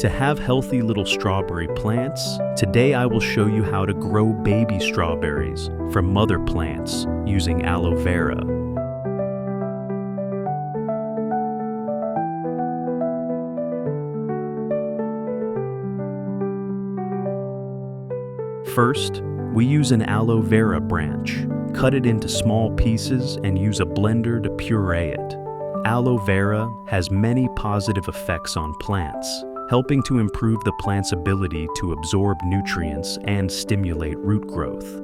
To have healthy little strawberry plants, today I will show you how to grow baby strawberries from mother plants using aloe vera. First, we use an aloe vera branch. Cut it into small pieces and use a blender to puree it. Aloe vera has many positive effects on plants, helping to improve the plant's ability to absorb nutrients and stimulate root growth.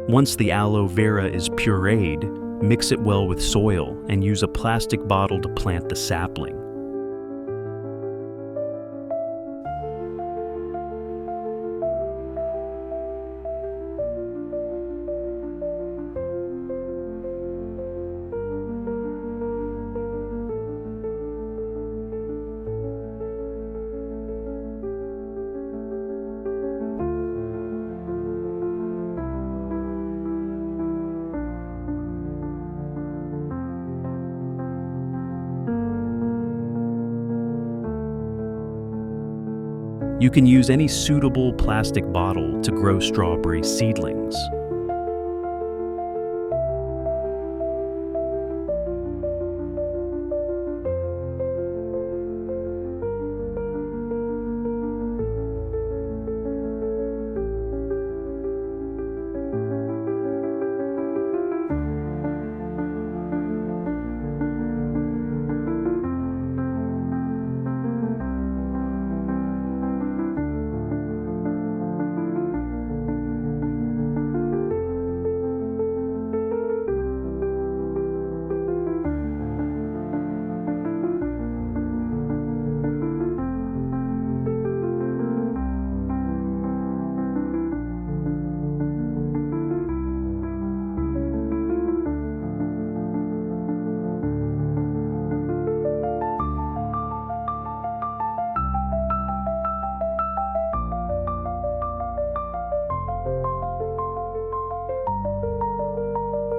Once the aloe vera is pureed, mix it well with soil and use a plastic bottle to plant the sapling. You can use any suitable plastic bottle to grow strawberry seedlings.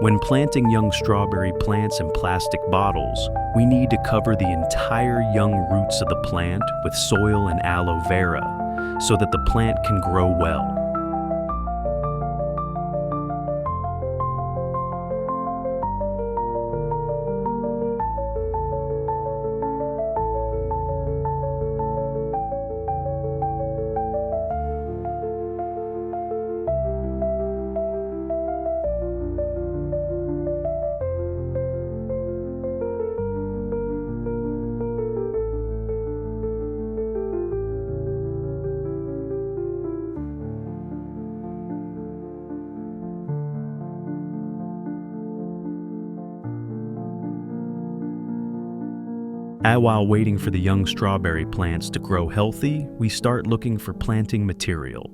When planting young strawberry plants in plastic bottles, we need to cover the entire young roots of the plant with soil and aloe vera so that the plant can grow well. While waiting for the young strawberry plants to grow healthy, we start looking for planting material.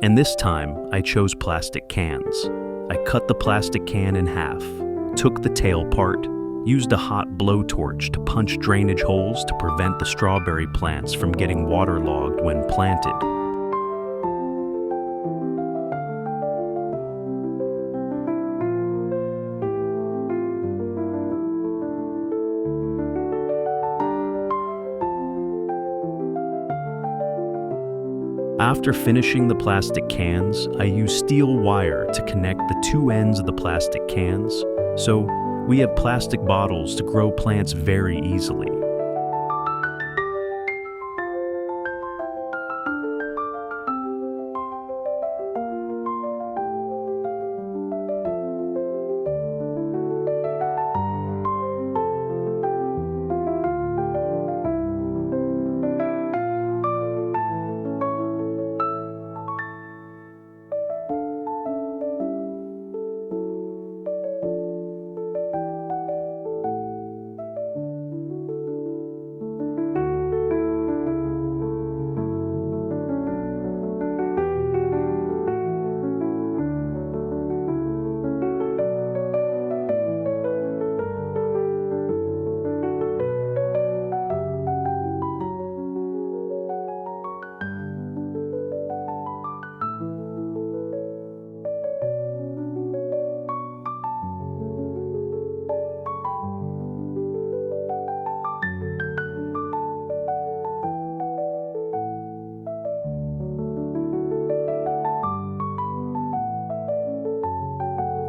And this time, I chose plastic cans. I cut the plastic can in half, took the tail part, used a hot blowtorch to punch drainage holes to prevent the strawberry plants from getting waterlogged when planted. After finishing the plastic cans, I use steel wire to connect the two ends of the plastic cans, so we have plastic bottles to grow plants very easily.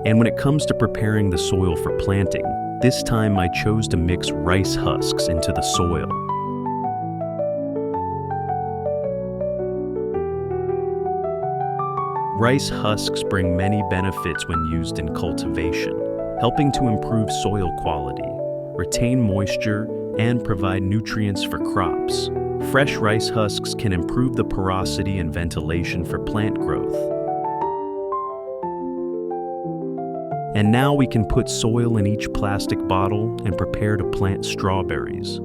And when it comes to preparing the soil for planting, this time I chose to mix rice husks into the soil. Rice husks bring many benefits when used in cultivation, helping to improve soil quality, retain moisture, and provide nutrients for crops. Fresh rice husks can improve the porosity and ventilation for plant growth. And now we can put soil in each plastic bottle and prepare to plant strawberries.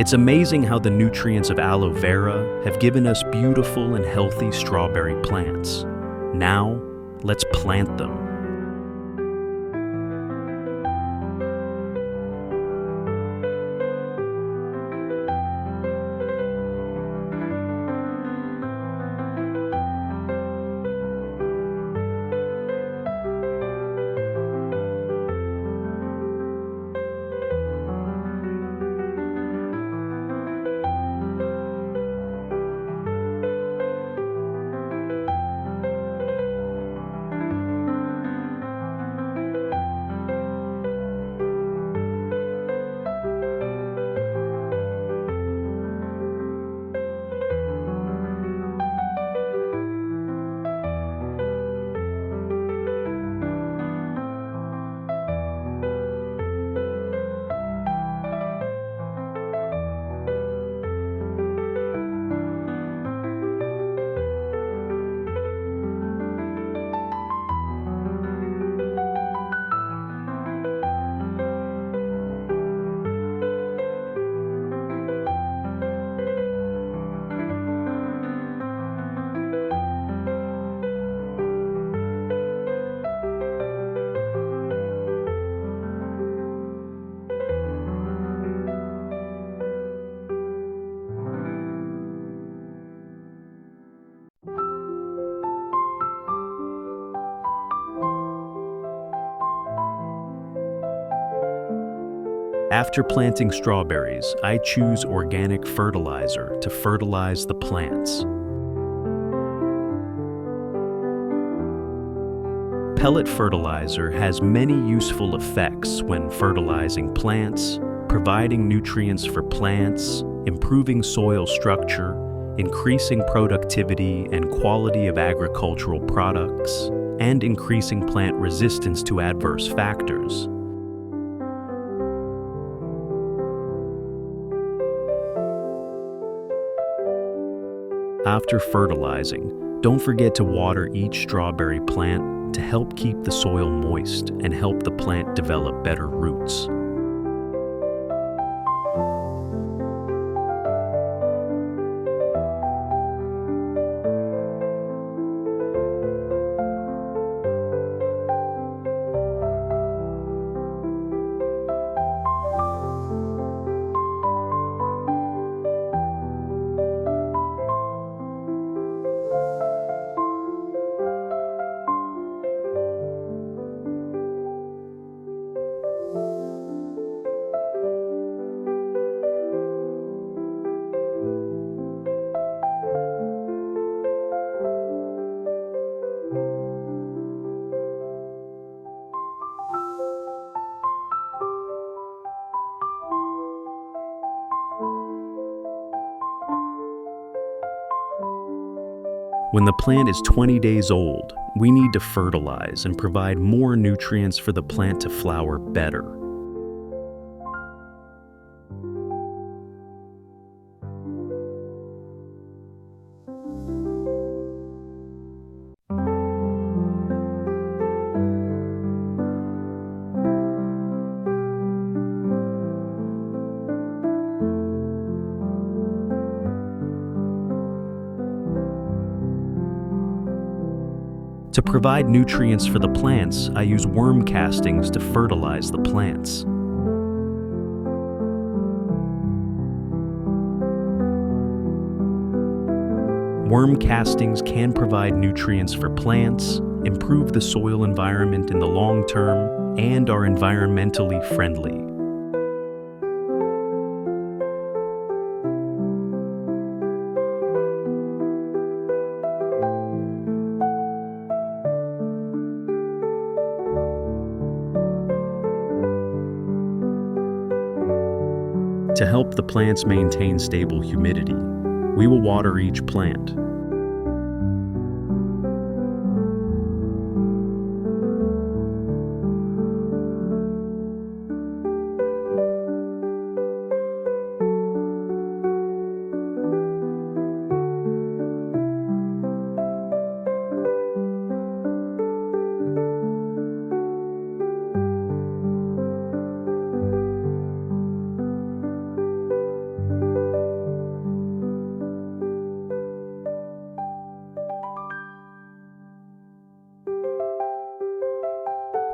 It's amazing how the nutrients of aloe vera have given us beautiful and healthy strawberry plants. Now, let's plant them. After planting strawberries, I choose organic fertilizer to fertilize the plants. Pellet fertilizer has many useful effects when fertilizing plants, providing nutrients for plants, improving soil structure, increasing productivity and quality of agricultural products, and increasing plant resistance to adverse factors. After fertilizing, don't forget to water each strawberry plant to help keep the soil moist and help the plant develop better roots. When the plant is 20 days old, We need to fertilize and provide more nutrients for the plant to flower better. To provide nutrients for the plants, I use worm castings to fertilize the plants. Worm castings can provide nutrients for plants, improve the soil environment in the long term, and are environmentally friendly. To help the plants maintain stable humidity, we will water each plant.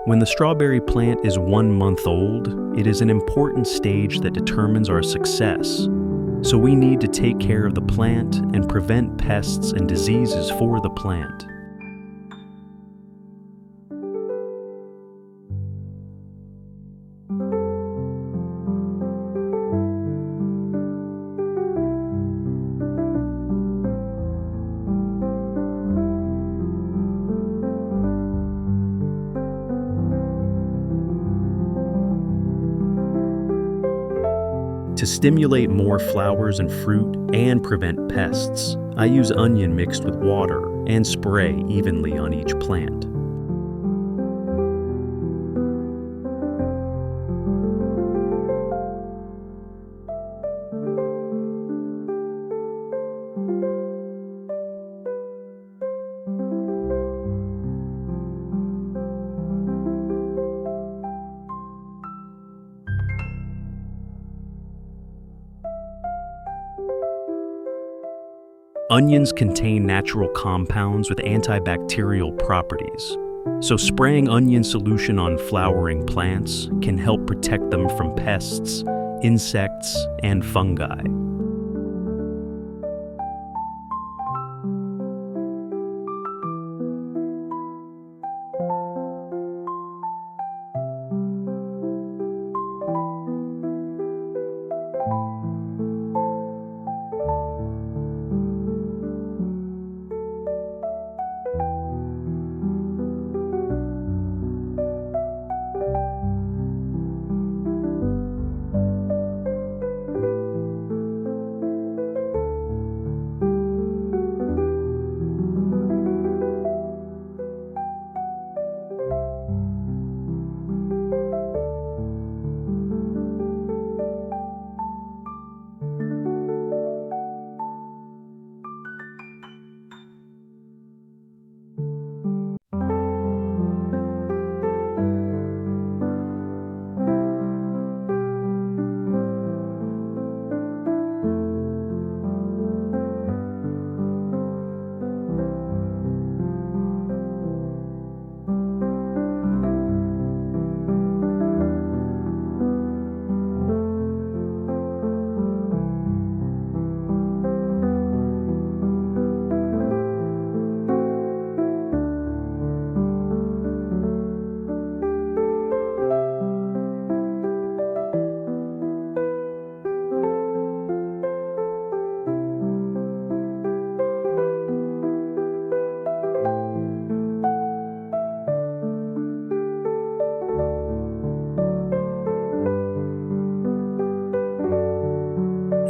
When the strawberry plant is 1 month old, it is an important stage that determines our success. So we need to take care of the plant and prevent pests and diseases for the plant. To stimulate more flowers and fruit and prevent pests, I use onion mixed with water and spray evenly on each plant. Onions contain natural compounds with antibacterial properties, so spraying onion solution on flowering plants can help protect them from pests, insects, and fungi.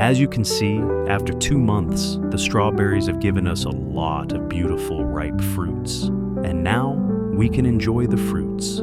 As you can see, after 2 months, the strawberries have given us a lot of beautiful ripe fruits. And now we can enjoy the fruits.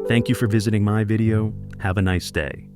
Thank you for visiting my video. Have a nice day.